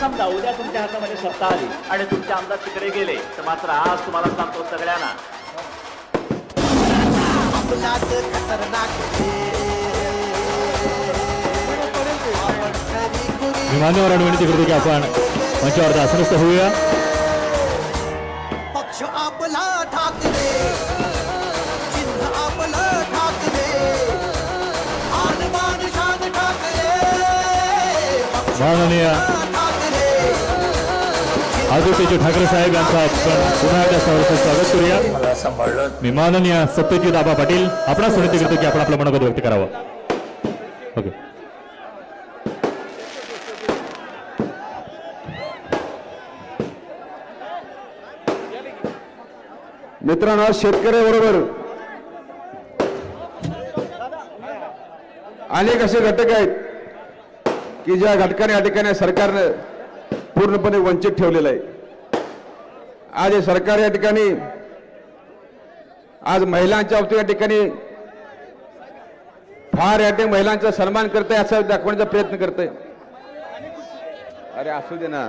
समजा उद्या तुमच्या हातामध्ये सत्ता आली आणि तुमचे आमदार तिकडे गेले तर मात्र आज तुम्हाला सांगतो सगळ्यांना मान्यवरांना विनंती करतो की आपण मंचावर आसनस्थ होऊया. पक्ष आपला ठाकरे, चिन्ह आपलं ठाकरे, आनमान शान ठाकरे, माननीय आदित्य ठाकरे साहेब यांचा आपण पुन्हा एकदा स्वागत करूया. मी माननीय सत्यजित आबा पाटील आपणास विनंती करतो की आपण आपलं मनोगत व्यक्त करावं. ओके. मित्रांनो, शेतकऱ्याबरोबर अनेक असे घटक आहेत की ज्या घटकाने या ठिकाणी सरकारनं पूर्णपणे वंचित ठेवलेलं आहे. आज हे सरकार या ठिकाणी आज महिलांच्या बाबतीत या ठिकाणी फार या ठिकाणी महिलांचा सन्मान करतंय असं दाखवण्याचा प्रयत्न करतंय. अरे असू दे ना.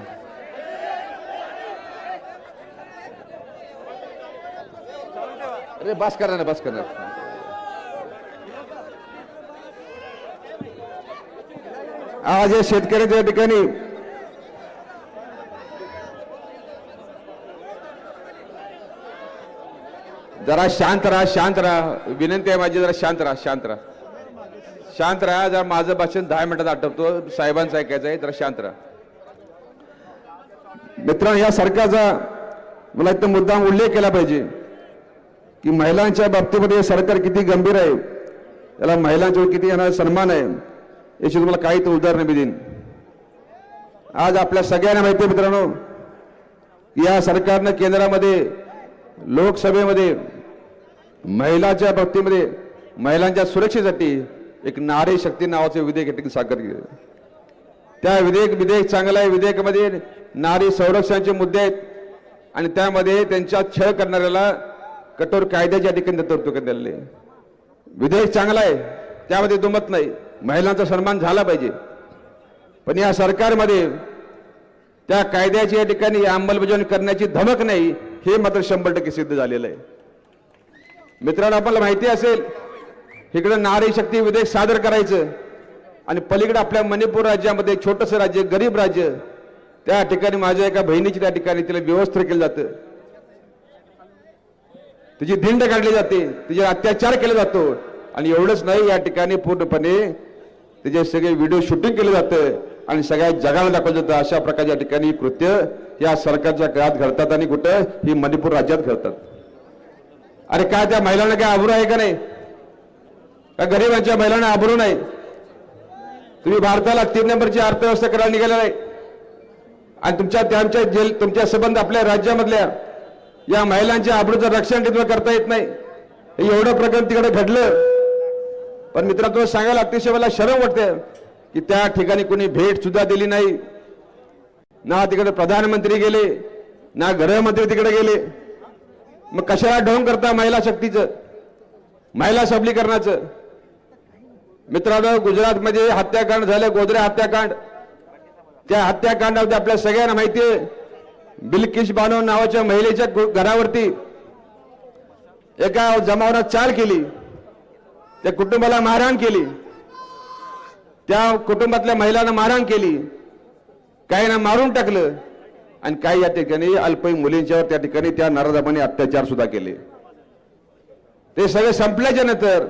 अरे बस करणार ना, बस करणार. आज या शेतकऱ्याच्या ठिकाणी जरा शांत राहा, शांत राहा. विनंती आहे माझी, जरा शांत राहा, शांत राहा, शांत राहा. जरा माझं भाषण 10 मिनिटात आटपतो, साहेबांचं ऐकायचं आहे, जरा शांत राहा. मित्रांनो, या सरकारचा मला इथं मुद्दाम उल्लेख केला पाहिजे की महिलांच्या बाबतीमध्ये सरकार किती गंभीर आहे, त्याला महिलांच्यावर किती येणारा सन्मान आहे याची तुम्हाला काही तर उदाहरणं मी देईन. आज आपल्या सगळ्यांना माहिती आहे मित्रांनो की या सरकारनं केंद्रामध्ये लोकसभेमध्ये महिलांच्या बाबतीमध्ये महिलांच्या सुरक्षेसाठी एक नारी शक्ती नावाचे विधेयक सादर केले. त्या विधेयक चांगलं आहे. विधेयकामध्ये नारी संरक्षणाचे मुद्दे आहेत आणि त्यामध्ये त्यांच्या छळ करणाऱ्याला कठोर कायद्याच्या ठिकाणी तरतूद केलेली आहे. विधेयक चांगलं आहे, त्यामध्ये दुमत नाही. महिलांचा सन्मान झाला पाहिजे. पण या सरकारमध्ये त्या कायद्याची या ठिकाणी अंमलबजावणी करण्याची धमक नाही, हे मात्र 100% सिद्ध झालेलं आहे. मित्रांनो, आपल्याला माहिती असेल इकडे नारी शक्ती विधेयक सादर करायचं आणि पलीकडे आपल्या मणिपूर राज्यामध्ये छोटंसं राज्य, गरीब राज्य, त्या ठिकाणी माझ्या एका बहिणीची त्या ठिकाणी तिला व्यवस्थित केलं जातं, तिची धिंड काढली जाते, तिचे अत्याचार केला जातो. आणि एवढंच नाही, या ठिकाणी पूर्णपणे तिचे सगळे व्हिडिओ शूटिंग केलं जातं आणि सगळ्या जगाला दाखवलं जातं. अशा प्रकारच्या ठिकाणी कृत्य या सरकारच्या काळात घडतात आणि कुठं ही मणिपूर राज्यात घडतात. अरे काय त्या महिलांना काय आबरू आहे का नाही? का गरिबांच्या महिलांना आबरू नाही? तुम्ही भारताला 3 नंबरची अर्थव्यवस्था करायला निघालेला आहे आणि तुमच्या संबंध आपल्या राज्यामधल्या या महिलांच्या आबरूचं रक्षण तिथं करता येत नाही. एवढं प्रकरण तिकडे घडलं. पण मित्रांनो, सांगायला अतिशय मला शरम वाटते की त्या ठिकाणी कोणी भेट सुद्धा दिली नाही. ना तिकडे प्रधानमंत्री गेले, ना गृहमंत्री तिकडे गेले. मग कशाला ढोंग करता महिला शक्तीचं, महिला सबलीकरणाचं? मित्रांनो, गुजरातमध्ये हत्याकांड झाले, गोधरा हत्याकांड. त्या हत्याकांडामध्ये आपल्या सगळ्यांना माहिती आहे, बिल्किश बानो नावाच्या महिलेच्या घरावरती एका जमावानं चाल केली, त्या कुटुंबाला मारहाण केली, त्या कुटुंबातल्या महिलांना मारहाण केली, काहींना मारून टाकलं आणि काही या ठिकाणी अल्पवयीन मुलींच्यावर त्या ठिकाणी त्या नराधमाने अत्याचार सुद्धा केले. ते सगळे संपल्याच्या नंतर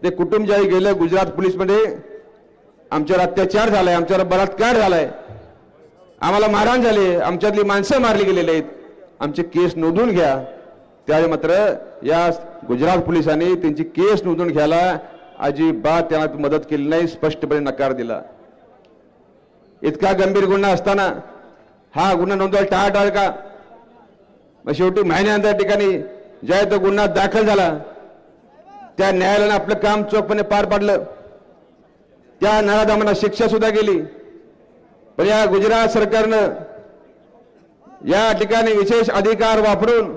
ते कुटुंब ज्यावेळी गेलं गुजरात पोलीसमध्ये, आमच्यावर अत्याचार झालाय, आमच्यावर बलात्कार झालाय, आम्हाला मारहाण झाली, आमच्यातली माणसं मारली गेलेली आहेत, आमचे केस नोंदवून घ्या. त्यावेळी मात्र या गुजरात पोलिसांनी त्यांची केस नोंदवून घ्यायला अजिबात त्यांना मदत केली नाही, स्पष्टपणे नकार दिला. इतका गंभीर गुन्हा असताना हा गुन्हा नोंदवायला टाळाटाळ का? मग शेवटी महिन्यानंतर ठिकाणी ज्या तो गुन्हा दाखल झाला त्या न्यायालयानं आपलं काम चोखपणे पार पाडलं. त्या नराधमांना शिक्षा सुद्धा केली. पण या गुजरात सरकारनं या ठिकाणी विशेष अधिकार वापरून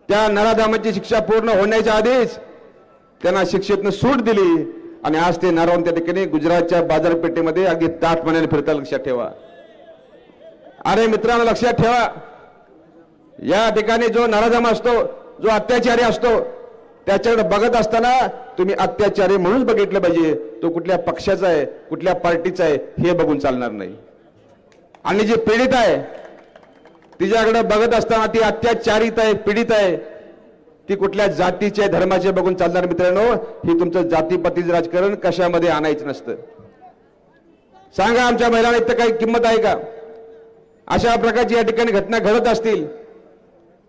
त्या नराधमांची शिक्षा पूर्ण होण्याच्या आधीच त्यांना शिक्षेतनं सूट दिली आणि आज ते नराधम त्या ठिकाणी गुजरातच्या बाजारपेठेमध्ये अगदी ताटमान्याने फिरतात. लक्षात ठेवा. अरे मित्रांनो, लक्षात ठेवा, या ठिकाणी जो नराधम असतो, जो अत्याचारी असतो, त्याच्याकडे बघत असताना तुम्ही अत्याचारी म्हणून बघितलं पाहिजे. तो कुठल्या पक्षाचा आहे, कुठल्या पार्टीचा आहे हे बघून चालणार नाही. आणि जी पीडित आहे तिच्याकडे बघत असताना ती अत्याचारित आहे, पीडित आहे, ती कुठल्या जातीचे धर्माचे बघून चालणार. मित्रांनो, ही तुमचं जातीपातीचं राजकारण कशामध्ये आणायचं नसतं. सांगा, आमच्या महिलांना इथं काही किंमत आहे का? अशा प्रकारची या ठिकाणी घटना घडत असतील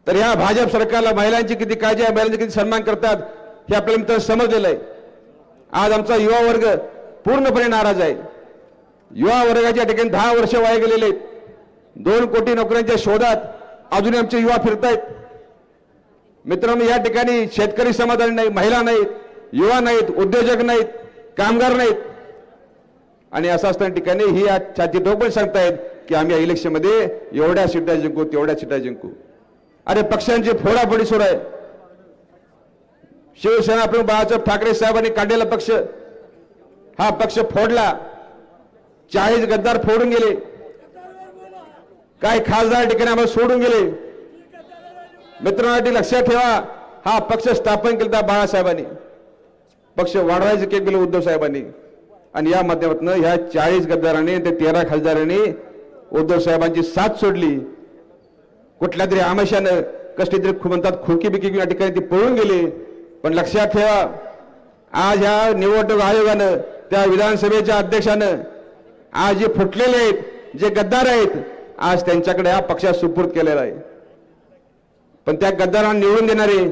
तर ह्या भाजप सरकारला महिलांची किती काळजी आहे, महिलांची किती सन्मान करतात हे आपल्याला मित्रांनो समजलेलं आहे. आज आमचा युवा वर्ग पूर्णपणे नाराज आहे. युवा वर्गाच्या ठिकाणी 10 वर्ष वाया गेलेले आहेत. 2 कोटी नोकऱ्यांच्या शोधात अजूनही आमचे युवा फिरतायत. मित्रांनो, या ठिकाणी शेतकरी समाधानी नाही, महिला नाहीत, युवा नाहीत, उद्योजक नाहीत, कामगार नाहीत. आणि असं असताना ठिकाणी ही छाती ठोकून सांगतायत की आम्ही या इलेक्शनमध्ये एवढ्या सीटा जिंकू, तेवढ्या सीटा जिंकू. अरे पक्षांची फोडाफोडी सुरू आहे. शिवसेना प्रमुख बाळासाहेब ठाकरे साहेबांनी काढलेला पक्ष, हा पक्ष फोडला. 40 गद्दार फोडून गेले. काय खासदार ठिकाणी आम्हाला सोडून गेले. मित्रांनो, लक्षात ठेवा, हा पक्ष स्थापन केला बाळासाहेबांनी, पक्ष वाढवायचं केलं गेलं उद्धव साहेबांनी. आणि या माध्यमातून ह्या 40 गद्दारांनी ते 13 खासदारांनी उद्धव साहेबांची साथ सोडली. कुठल्या तरी आमिषानं कसली तरी म्हणतात खोकी बिकी या ठिकाणी ती पळून गेली. पण लक्षात ठेवा, आज ह्या निवडणूक आयोगानं, त्या विधानसभेच्या अध्यक्षानं आज जे फुटलेले आहेत, जे गद्दार आहेत, आज त्यांच्याकडे हा पक्षात सुपूर्द केलेला आहे. पण त्या गद्दारांना निवडून देणारे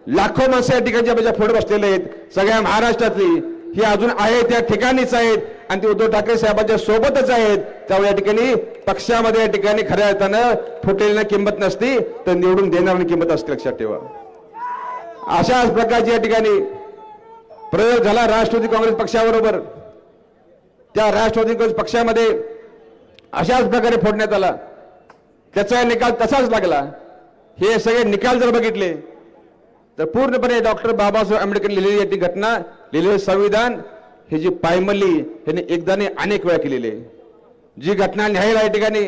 लाखो माणसं या ठिकाणच्या पुढे बसलेले आहेत. सगळ्या महाराष्ट्रातली ही अजून आहे त्या ठिकाणीच आहेत आणि ते उद्धव ठाकरे साहेबांच्या सोबतच आहेत. त्यामुळे या ठिकाणी पक्षामध्ये या ठिकाणी खऱ्या अर्थानं फुटलेल्या किंमत नसती, तर निवडून देणाऱ्यांना किंमत असते. लक्षात ठेवा, अशाच प्रकारची या ठिकाणी प्रयोग झाला राष्ट्रवादी काँग्रेस पक्षाबरोबर. त्या राष्ट्रवादी काँग्रेस पक्षामध्ये अशाच प्रकारे फोडण्यात आला. त्याचा निकाल तसाच लागला. हे सगळे निकाल जर बघितले तर पूर्णपणे डॉक्टर बाबासाहेब आंबेडकर लिहिलेली याची घटना, लिहिलेलं संविधान हे जी पायमल्ली ह्याने एकदा नाही अनेक वेळा केलेली आहे. जी घटना न्यायला या ठिकाणी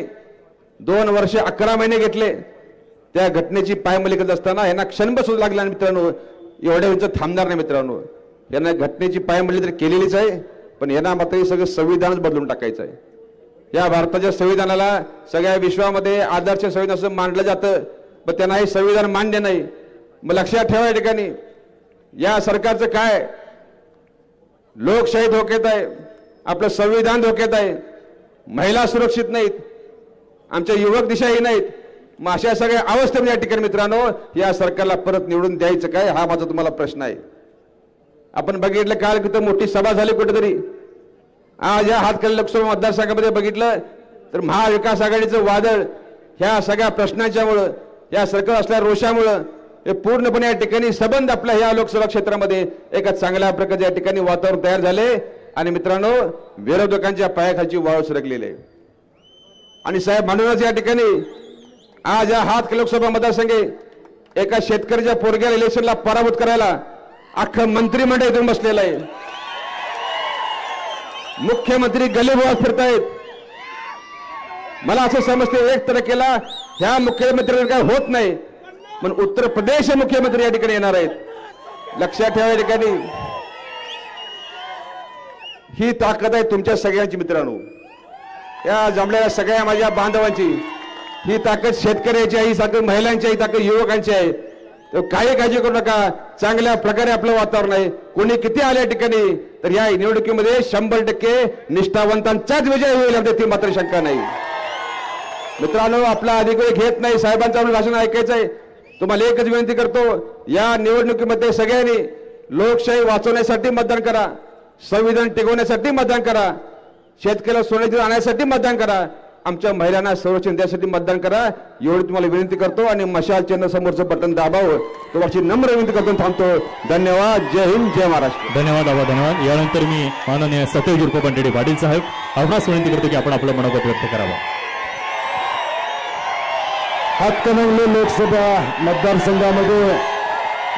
2 वर्ष 11 महिने घेतले, त्या घटनेची पायमल्ली करत असताना यांना क्षणभर सुद्धा लागला. मित्रांनो, एवढ्या वेळचं थांबणार नाही. मित्रांनो, यांना घटनेची पायमल्ली तर केलेलीच आहे, पण यांना मात्र हे सगळं संविधानच बदलून टाकायचं आहे. या भारताच्या संविधानाला सगळ्या विश्वामध्ये आदर्श संविधान असं मानलं जातं, पण त्यांना हे संविधान मान्य नाही. मग लक्षात ठेवा, या ठिकाणी या सरकारचं काय, लोकशाही धोक्यात आहे, आपलं संविधान धोक्यात आहे, महिला सुरक्षित नाहीत, आमच्या युवक दिशाही नाहीत. मग अशा सगळ्या अवस्थेमध्ये या ठिकाणी मित्रांनो या सरकारला परत निवडून द्यायचं काय, हा माझा तुम्हाला प्रश्न आहे. आपण बघितलं काल तिथं मोठी सभा झाली कुठेतरी. आज या हातकरी लोकसभा मतदारसंघामध्ये बघितलं तर महाविकास आघाडीचं वादळ ह्या सगळ्या प्रश्नांच्यामुळं, या सरकार असल्या रोषामुळं हे पूर्णपणे या ठिकाणी संबंध आपल्या ह्या लोकसभा क्षेत्रामध्ये एका चांगल्या प्रकारचे या ठिकाणी वातावरण तयार झाले. आणि मित्रांनो, विरोधकांच्या पायाखालची वाळू सरकलेली आहे. आणि साहेब, म्हणूनच या ठिकाणी आज या हातकरी लोकसभा मतदारसंघे एका शेतकऱ्याच्या पोरग्याला इलेक्शनला पराभूत करायला अख्खं मंत्रिमंडळ इथून बसलेलं आहे. मुख्यमंत्री गलीबोळात फिरतायत. मला असं समजते 1 तारखेला ह्या मुख्यमंत्र्यांना काय होत नाही, पण उत्तर प्रदेश मुख्यमंत्री या ठिकाणी येणार आहेत. लक्षात ठेवा, या ठिकाणी ही ताकद आहे तुमच्या सगळ्यांची. मित्रांनो, या जमलेल्या सगळ्या माझ्या बांधवांची ही ताकद शेतकऱ्याची आहे, ही ताकद महिलांची आहे, ही ताकद युवकांची आहे. तर काही काळजी करू नका. चांगल्या प्रकारे आपलं वातावरण आहे. कोणी किती आल्या ठिकाणी तर या निवडणुकीमध्ये 100% निष्ठावंतांचाच विजय होईल यामध्ये ती मात्र शंका नाही. मित्रांनो, आपला अधिकार घेत नाही, साहेबांचं आपलं भाषण ऐकायचं आहे. तुम्हाला एकच विनंती करतो, या निवडणुकीमध्ये सगळ्यांनी लोकशाही वाचवण्यासाठी मतदान करा, संविधान टिकवण्यासाठी मतदान करा, शेतकऱ्याला सोन्याची आणण्यासाठी मतदान करा, आमच्या महिलांना संरक्षण देण्यासाठी मतदान करा. एवढी तुम्हाला विनंती करतो आणि मशाल चिन्ह समोरचं बटन दाबावं तुम्हाला नम्र विनंती करतो. थांबतो. धन्यवाद. जय हिंद, जय महाराष्ट्र. धन्यवाद आबा, धन्यवाद. यानंतर मी माननीय सत्यजित उर्फ बंटेडी पाटील साहेब आपणास विनंती करतो की आपण आपलं मनोगत व्यक्त करावं. हातकणंगले लोकसभा मतदारसंघामध्ये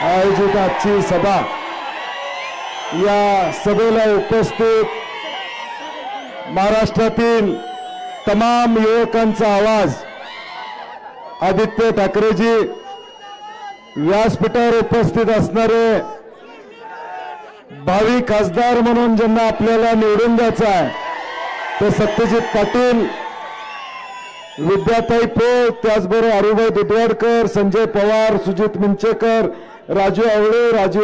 आयोजित आजची सभा, या सभेला उपस्थित महाराष्ट्रातील तमाम युवकांचा आवाज आदित्य ठाकरेजी, व्यासपीठावर उपस्थित असणारे भावी खासदार म्हणून ज्यांना आपल्याला निवडून द्यायचं आहे ते सत्यजित पाटील, विद्याताई पोळ, त्याचबरोबर अरुभाई दुधवाडकर, संजय पवार, सुजित मिंचेकर, राजू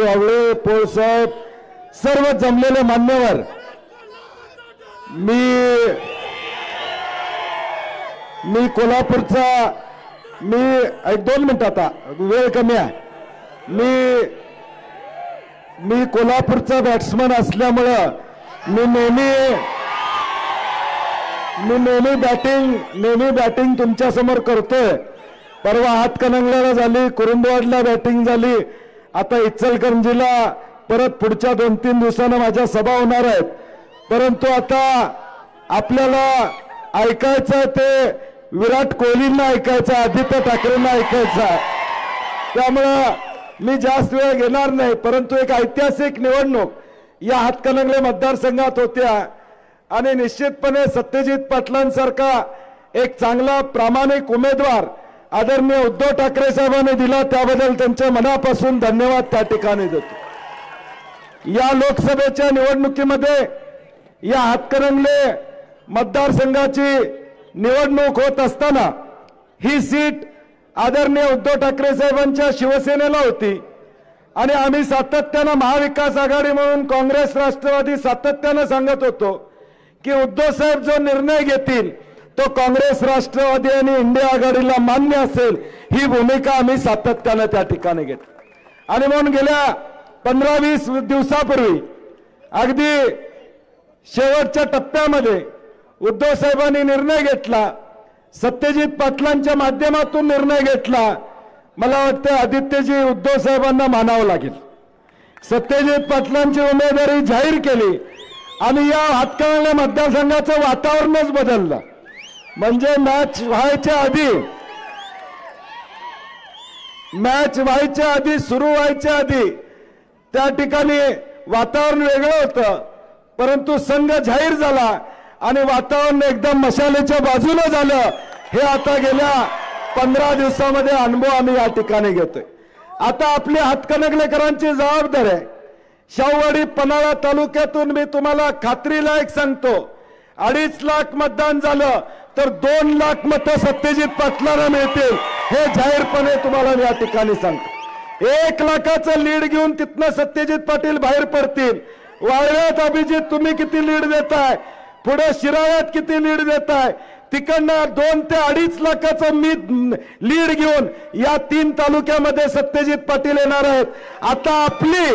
आवळे, पोळ साहेब, सर्व जमलेले मान्यवर. मी कोल्हापूरचा, एक 2 मिनिट, आता वेळ कमी आहे. मी कोल्हापूरचा बॅट्समन असल्यामुळं मी नेहमी बॅटिंग तुमच्या समोर करतोय. परवा हातकणंगल्याला झाली, कुरुंदवाडला बॅटिंग झाली, आता इचलकरंजीला परत पुढच्या 2-3 दिवसांना माझ्या सभा होणार आहेत. परंतु आता आपल्याला ऐकायचं ते विराट कोहलींना ऐकायचं, आदित्य ठाकरेंना ऐकायचं. त्यामुळं मी जास्त वेळ घेणार नाही. परंतु एक ऐतिहासिक निवडणूक या हातकणंगले मतदारसंघात होत्या आणि निश्चितपणे सत्यजित पाटलांसारखा एक चांगला प्रामाणिक उमेदवार आदरणीय उद्धव ठाकरे साहेबांनी दिला, त्याबद्दल त्यांच्या मनापासून धन्यवाद त्या ठिकाणी देतो. या लोकसभेच्या निवडणुकीमध्ये या हातकणंगले मतदारसंघाची निवडणूक होत असताना ही सीट आदरणीय उद्धव ठाकरे साहेबांच्या शिवसेनेला होती आणि आम्ही सातत्यानं महाविकास आघाडी म्हणून काँग्रेस राष्ट्रवादी सातत्यानं सांगत होतो की उद्धव साहेब जो निर्णय घेतील तो काँग्रेस राष्ट्रवादी आणि इंडिया आघाडीला मान्य असेल, ही भूमिका आम्ही सातत्यानं त्या ठिकाणी घेतली. आणि म्हणून गेल्या 15-20 दिवसापूर्वी अगदी शेवटच्या टप्प्यामध्ये उद्धव साहेबांनी निर्णय घेतला, सत्यजित पाटलांच्या माध्यमातून निर्णय घेतला. मला वाटतं आदित्यजी उद्धव साहेबांना मानावं लागेल. सत्यजित पाटलांची उमेदवारी जाहीर केली आणि या हातकणंगले मतदारसंघाचं वातावरणच बदललं. म्हणजे मॅच व्हायच्या आधी सुरू व्हायच्या आधी त्या ठिकाणी वातावरण वेगळं होतं, परंतु संघ जाहीर झाला आणि वातावरण एकदम मशालेच्या बाजूला झालं. हे आता गेल्या 15 दिवसामध्ये अनुभव आम्ही या ठिकाणी घेतोय. आता आपल्या हातकणंगलेकरांची जबाबदारी आहे. शाहूवाडी पन्हाळा तालुक्यातून मी तुम्हाला खात्रीला एक सांगतो, 2.5 लाख मतदान झालं तर 2 लाख मतं सत्यजित पाटलांना मिळतील, हे जाहीरपणे तुम्हाला मी या ठिकाणी सांगतो. 1 लाखाचं लीड घेऊन तिथनं सत्यजित पाटील बाहेर पडतील. वाळव्यात अभिजित तुम्ही किती लीड देताय, पुढे शिराळ्यात किती लीड देताय, तिकडनं 2 ते 2.5 लाखाचं मी लीड घेऊन या 3 तालुक्यामध्ये सत्यजित पाटील येणार आहेत. आता आपली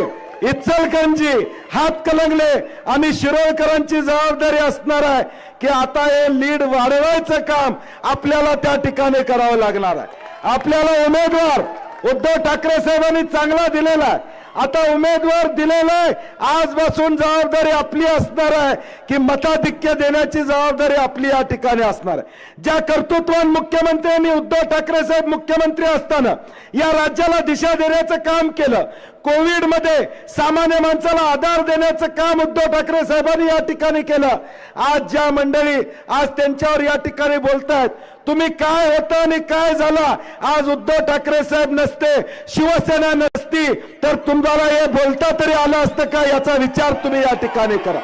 इचलकरंजी, हातकणंगले आणि शिरोळकरांची जबाबदारी असणार आहे की आता हे लीड वाढवायचं काम आपल्याला त्या ठिकाणी करावं लागणार आहे. आपल्याला उमेदवार उद्धव ठाकरे साहेबांनी चांगला दिलेला आहे. आता उमेदवार दिलेला आहे, आजपासून जबाबदारी आपली असणार आहे की मताधिक्य देण्याची जबाबदारी आपली या ठिकाणी असणार आहे. ज्या कर्तृत्वान मुख्यमंत्र्यांनी उद्धव ठाकरे साहेब मुख्यमंत्री असताना या राज्याला दिशा देण्याचं काम केलं, कोविड मध्ये सामान्य माणसाला आधार देण्याचं काम उद्धव ठाकरे साहेबांनी या ठिकाणी केलं. आज ज्या मंडळी आज त्यांच्यावर या ठिकाणी बोलतायत, तुम्ही काय होतं आणि काय झालं, आज उद्धव ठाकरे साहेब नसते, शिवसेना नसती तर तुम्हाला हे बोलता तरी आलं असतं का, याचा विचार तुम्ही या ठिकाणी करा.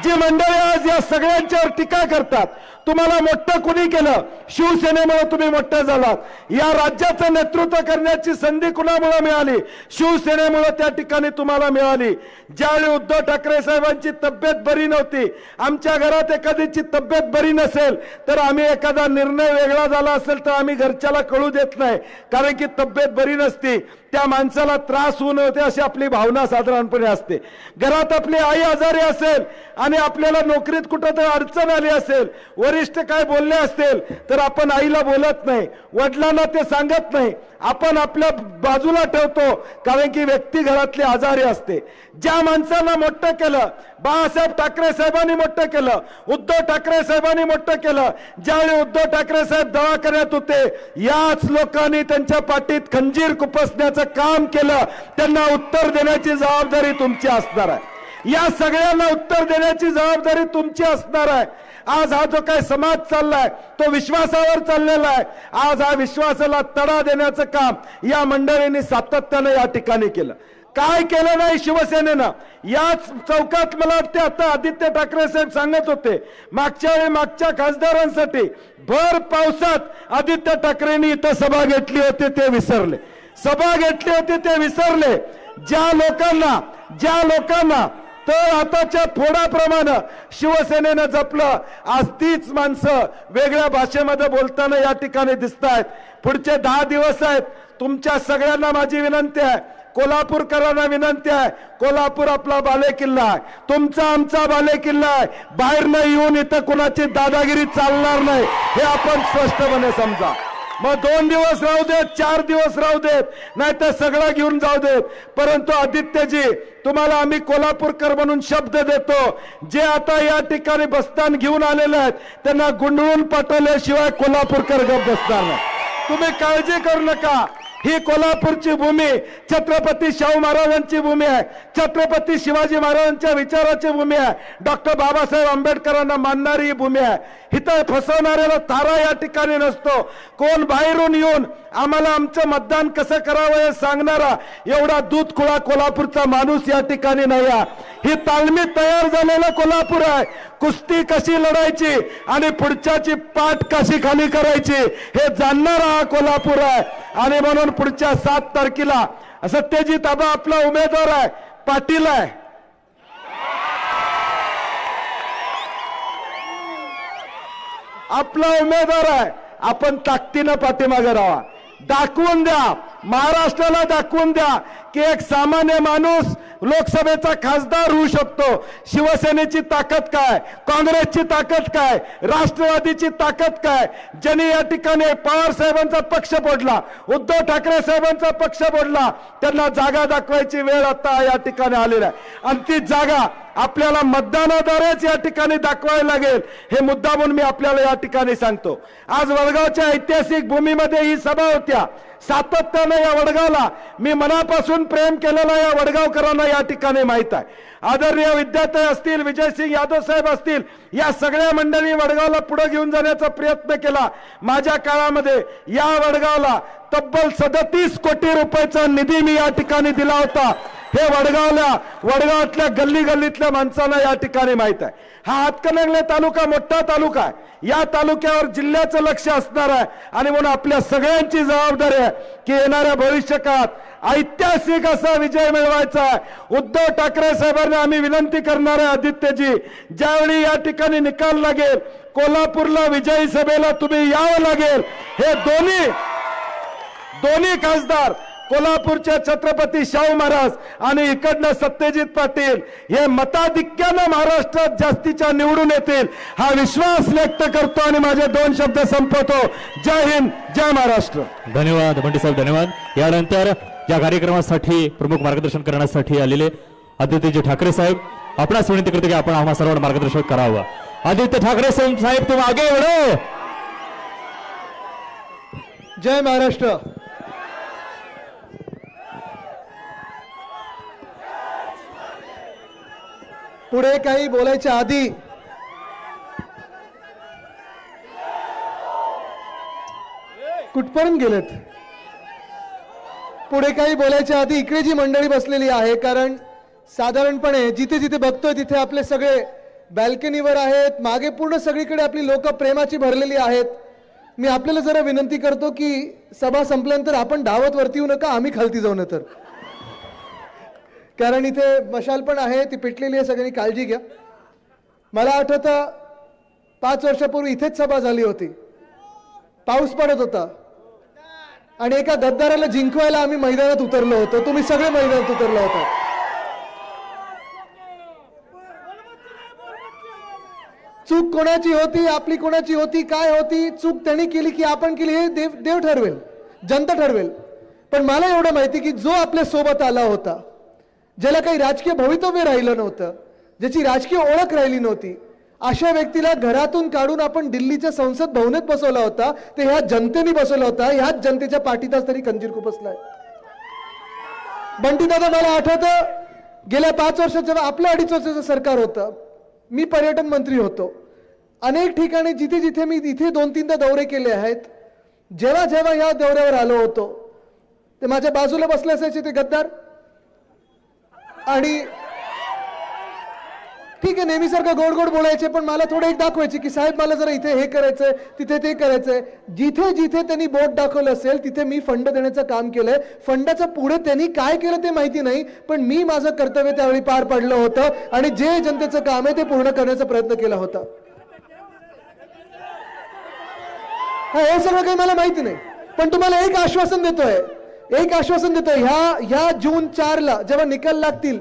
जी मंडळी आज या सगळ्यांच्यावर टीका करतात, तुम्हाला मोठं कुणी केलं, शिवसेनेमुळे तुम्ही मोठं झालात. या राज्याचं नेतृत्व करण्याची संधी कुणामुळे मिळाली, शिवसेनेमुळे त्या ठिकाणी तुम्हाला मिळाली. ज्यावेळी उद्धव ठाकरे साहेबांची तब्येत बरी नव्हती, आमच्या घरात एखाद्याची तब्येत बरी नसेल तर आम्ही एखादा निर्णय वेगळा झाला असेल तर आम्ही घरच्याला कळू देत नाही, कारण की तब्येत बरी नसती, त्या माणसाला त्रास होऊ नये अशी आपली भावना साधारणपणे असते. घरात आपली आई आजारी असेल आणि आपल्याला नोकरीत कुठं अडचण आली असेल, वरिष्ठ काय बोलले असतील तर आपण आईला बोलत नाही, वडिलांना ते सांगत नाही, आपण आपल्या बाजूला ठेवतो, कारण की व्यक्ती घरातली आजारी असते. ज्या माणसांना मोठं केलं, बाळासाहेब ठाकरे साहेबांनी मोठं केलं, उद्धव ठाकरे साहेबांनी मोठं केलं. ज्यावेळी उद्धव ठाकरे साहेब दवाखान्यात होते, याच लोकांनी त्यांच्या पाठीत खंजीर खुपसण्याचं काम केलं. त्यांना उत्तर देण्याची जबाबदारी तुमची असणार आहे. या सगळ्यांना उत्तर देण्याची जबाबदारी तुमची असणार आहे. आज हा जो काही समाज चाललाय तो विश्वासावर चाललेला आहे. आज हा विश्वासाला तडा देण्याचं काम या मंडळींनी सातत्यानं या ठिकाणी केलं. काय केलं नाही शिवसेनेनं याच चौकात मला वाटते आता आदित्य ठाकरे साहेब सांगत होते मागच्या वेळी मागच्या खासदारांसाठी भर पावसात आदित्य ठाकरेंनी इथं सभा घेतली होती ते विसरले. सभा घेतली होती ते विसरले. ज्या लोकांना तर आताच्या फोडाप्रमाणे शिवसेनेनं जपलं आज तीच माणसं वेगळ्या भाषेमध्ये बोलताना या ठिकाणी दिसत आहेत. पुढचे 10 दिवस आहेत. तुमच्या सगळ्यांना माझी विनंती आहे, कोल्हापूरकरांना विनंती आहे, कोल्हापूर आपला बालेकिल्ला आहे, तुमचा आमचा बालेकिल्ला आहे. बाहेर न येऊन इथं कुणाची दादागिरी चालणार नाही हे आपण स्पष्टपणे समजा. मग 2 दिवस राहू देत, 4 दिवस राहू देत, नाहीतर सगळं घेऊन जाऊ देत, परंतु आदित्यजी तुम्हाला आम्ही कोल्हापूरकर म्हणून शब्द देतो, जे आता या ठिकाणी बस्तान घेऊन आलेले आहेत त्यांना गुंडळून पाठवल्याशिवाय कोल्हापूरकर गप बसणार नाही. तुम्ही काळजी करू नका. ही कोल्हापूरची भूमी छत्रपती शाहू महाराजांची भूमी आहे, छत्रपती शिवाजी महाराजांच्या विचाराची भूमी आहे, डॉक्टर बाबासाहेब आंबेडकरांना मानणारी ही भूमी आहे. इथं फसवणाऱ्याला तारा या ठिकाणी नसतो. कोण बाहेरून येऊन आम्हाला आमचं मतदान कसं करावं हे सांगणारा एवढा दूध खुळा कोल्हापूरचा माणूस या ठिकाणी नाही आहे. ही तालमी तयार झालेलं कोल्हापूर आहे. कुस्ती कशी लढायची आणि पुढच्याची पाठ कशी खाली करायची हे जाणणारा हा कोल्हापूर आहे. आणि म्हणून पुढच्या 7 तारखेला सत्यजित आबा आपला उमेदवार आहे, पाटील आहे. आपला उमेदवार आहे. आपण ताकदीनं पाठीमागे राहा. दाखवून द्या, महाराष्ट्राला दाखवून द्या की एक सामान्य माणूस लोकसभेचा खासदार होऊ शकतो. शिवसेनेची ताकद काय, काँग्रेसची ताकद काय, राष्ट्रवादीची ताकद काय. ज्यांनी या ठिकाणी पवार साहेबांचा पक्ष फोडला, उद्धव ठाकरे साहेबांचा पक्ष फोडला, त्यांना जागा दाखवायची वेळ आता या ठिकाणी आलेला आहे. आणि ती जागा आपल्याला मतदानाद्वारेच या ठिकाणी दाखवायला लागेल हे मुद्दामून मी आपल्याला या ठिकाणी सांगतो. आज वडगावच्या ऐतिहासिक भूमीमध्ये ही सभा होत्या. सातत्यानं या वडगावला मी मनापासून प्रेम केलेला या वडगावकरांना या ठिकाणी माहित आहे. आदरणीय विद्यार्थी असतील, विजयसिंग यादव साहेब असतील, या सगळ्या मंडळी वडगावला पुढे घेऊन जाण्याचा प्रयत्न केला. माझ्या काळामध्ये या वडगावला तब्बल 37 कोटी रुपयाचा निधी मी या ठिकाणी दिला होता. हे वडगावातल्या गल्ली गल्लीतल्या माणसांना या ठिकाणी माहित आहे. हा हातकणंगले तालुका मोठा तालुका आहे. या तालुक्यावर जिल्ह्याचं लक्ष असणार आहे आणि म्हणून आपल्या सगळ्यांची जबाबदारी आहे की येणाऱ्या भविष्यकाळात ऐतिहासिक असा विजय मिळवायचा आहे. उद्धव ठाकरे साहेबांना आम्ही विनंती करणार आहे, आदित्यजी ज्यावेळी या ठिकाणी निकाल लागेल कोल्हापूरला विजयी सभेला तुम्ही यावं लागेल. हे दोन्ही खासदार कोल्हापूरचे छत्रपती शाहू महाराज आणि इकडनं सत्यजित पाटील हे मताधिक्यानं महाराष्ट्रात जास्तीच्या निवडून येतील हा विश्वास व्यक्त करतो आणि माझे 2 शब्द संपवतो. जय हिंद, जय महाराष्ट्र. धन्यवाद बंटी साहेब, धन्यवाद. यानंतर या कार्यक्रमासाठी प्रमुख मार्गदर्शन करण्यासाठी आलेले आदित्यजी ठाकरे साहेब, आपणास विनंती करतो की आपण आम्हा सर्वांना मार्गदर्शन करावं. आदित्य ठाकरे साहेब तुम आगे बढ़ो. जय महाराष्ट्र. पुढे काही बोलायच्या आधी कुठपर्यंत गेलेत? पुढे काही बोलायच्या आधी इकडे जी मंडळी बसलेली आहे, कारण साधारणपणे जिथे जिथे बघतोय तिथे आपले सगळे बॅल्कनीवर आहेत, मागे पूर्ण सगळीकडे आपली लोक प्रेमाची भरलेली आहेत. मी आपल्याला जरा विनंती करतो की सभा संपल्यानंतर आपण धावत वरती येऊ नका, आम्ही खालती जाऊ नतर, कारण इथे मशाल पण आहे, ती पेटलेली आहे, सगळ्यांनी काळजी घ्या. मला आठवतं 5 वर्षापूर्वी इथेच सभा झाली होती, पाऊस पडत होता आणि एका गद्दाराला जिंकवायला आम्ही मैदानात उतरलो होतो. तुम्ही सगळे मैदानात उतरला होता. चूक कोणाची होती, आपली कोणाची होती, काय होती, चूक त्यांनी केली की आपण केली हे देव ठरवेल, जनता ठरवेल. पण मला एवढं माहिती की जो आपल्या सोबत आला होता, ज्याला काही राजकीय भवितव्य राहिलं नव्हतं, ज्याची राजकीय ओळख राहिली नव्हती, अशा व्यक्तीला घरातून काढून आपण दिल्लीच्या संसद भवनात बसवला होता. ते ह्या जनतेने बसवला होता. ह्याच जनतेच्या पाठीतच तरी खंजीर खुपसलाय. बंटी दादा, मला आठवतं गेल्या 5 वर्षात जेव्हा आपलं 2.5 वर्षाचं सरकार होतं, मी पर्यटन मंत्री होतो, अनेक ठिकाणी जिथे जिथे मी इथे 2-3दा दौरे केले आहेत, जेव्हा जेव्हा या दौऱ्यावर आलो होतो ते माझ्या बाजूला बसले असायचे ते गद्दार, आणि ठीक आहे नेहमीसारखं गोड गोड बोलायचे, पण मला थोडं एक दाखवायचे की साहेब मला जरा इथे हे करायचंय, तिथे ते करायचंय. जिथे जिथे त्यांनी बोट दाखवलं असेल तिथे मी फंड देण्याचं काम केलंय. फंडाचं पुढे त्यांनी काय केलं ते माहिती नाही, पण मी माझं कर्तव्य त्यावेळी पार पाडलं होतं आणि जे जनतेचं काम आहे ते पूर्ण करण्याचा प्रयत्न केला होता. हे सगळं काही मला माहिती नाही, पण तुम्हाला एक आश्वासन देतोय, ह्या जून 4ला जेव्हा निकाल लागतील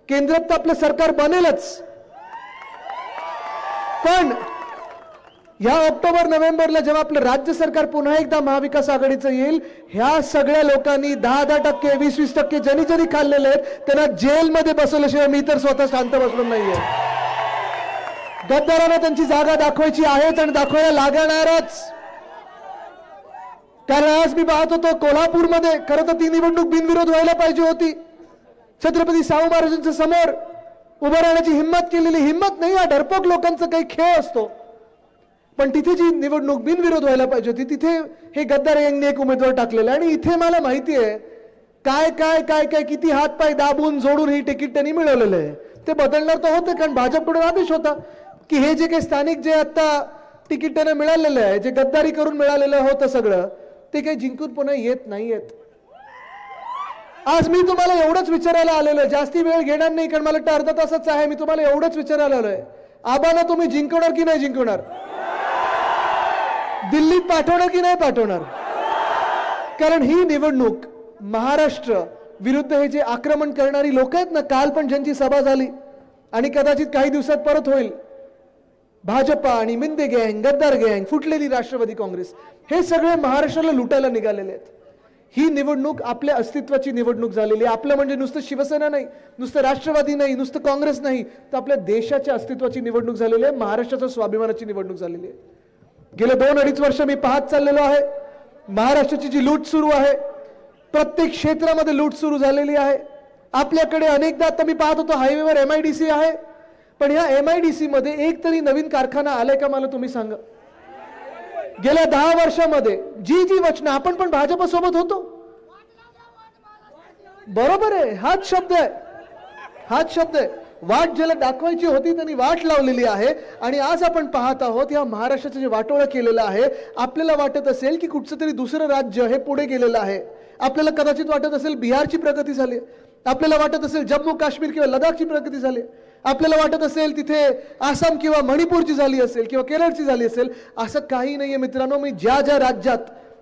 केंद्रात आपलं सरकार बनेलच, पण ह्या ऑक्टोबर नोव्हेंबरला जेव्हा आपलं राज्य सरकार पुन्हा एकदा महाविकास आघाडीचं येईल, ह्या सगळ्या लोकांनी 10-10%, 20-20% ज्यांनी खाल्लेले आहेत त्यांना जेलमध्ये बसवल्याशिवाय मी तर स्वतः शांत बसलो नाहीये. गद्दारांना त्यांची जागा दाखवायची आहेच आणि दाखवायला लागणारच. कारण आज मी पाहत होतो कोल्हापूरमध्ये खरं तर ती निवडणूक बिनविरोध व्हायला पाहिजे होती. छत्रपती शाहू महाराजांच्या समोर उभं राहण्याची हिंमत नाही, हा डरपोक लोकांचा काही खेळ असतो. पण तिथे जी निवडणूक बिनविरोध व्हायला पाहिजे होती तिथे हे गद्दार यांनी एक उमेदवार टाकलेला, आणि इथे मला माहिती आहे काय काय काय काय किती हातपाय दाबून जोडून ही तिकीट त्यांनी मिळवलेलं आहे. ते बदलणार तर होते, कारण भाजपकडून आदेश होता की हे जे काही स्थानिक जे आता तिकीट त्यांना मिळालेलं आहे, जे गद्दारी करून मिळालेलं होतं सगळं, ते काही जिंकून पुन्हा येत नाहीयेत. आज मी तुम्हाला एवढंच विचारायला आलेलो आहे, जास्ती वेळ घेणार नाही कारण मला अर्धा तासच आहे. मी तुम्हाला एवढंच विचारायला आलोय, आबांना तुम्ही जिंकवणार की नाही जिंकवणार? दिल्लीत पाठवणार की नाही पाठवणार? कारण ही निवडणूक महाराष्ट्र विरुद्ध हे जे आक्रमण करणारी लोक आहेत ना, काल पण ज्यांची सभा झाली आणि कदाचित काही दिवसात परत होईल, भाजपा आणि मिंदे गँग, गद्दार गँग, फुटलेली राष्ट्रवादी काँग्रेस, हे सगळे महाराष्ट्राला लुटायला निघालेले आहेत. ही निवडणूक आपल्या अस्तित्वाची निवडणूक झालेली आहे. आपलं म्हणजे नुसतं शिवसेना नाही, नुसतं राष्ट्रवादी नाही, नुसतं काँग्रेस नाही, तर आपल्या देशाच्या अस्तित्वाची निवडणूक झालेली आहे, महाराष्ट्राच्या स्वाभिमानाची निवडणूक झालेली आहे. गेले 2-2.5 वर्ष मी पाहत चाललेलो आहे महाराष्ट्राची जी लूट सुरू आहे, प्रत्येक क्षेत्रामध्ये लूट सुरू झालेली आहे. आपल्याकडे अनेकदा आता मी पाहत होतो हायवेवर MIDC आहे, पण या MIDC मध्ये एक तरी नवीन कारखाना आलाय का मला तुम्ही सांगा? गेल्या 10 वर्षामध्ये जी वचनं, आपण पण भाजपसोबत होतो, बरोबर आहे, हाच शब्द आहे. वाट ज्याला दाखवायची होती त्यांनी वाट लावलेली आहे, आणि आज आपण पाहत आहोत या महाराष्ट्राचं जे वाटोळं केलेलं आहे. आपल्याला वाटत असेल की कुठचं तरी दुसरं राज्य हे पुढे गेलेलं आहे, आपल्याला कदाचित वाटत असेल बिहारची प्रगती झाली, आपल्याला वाटत असेल जम्मू काश्मीर किंवा लडाखची प्रगती झाली, आपल्याला वाटत असेल तिथे आसाम किंवा मणिपूरची झाली असेल किंवा केरळची झाली असेल. असं काही नाहीये मित्रांनो. मी ज्या ज्या राज्यात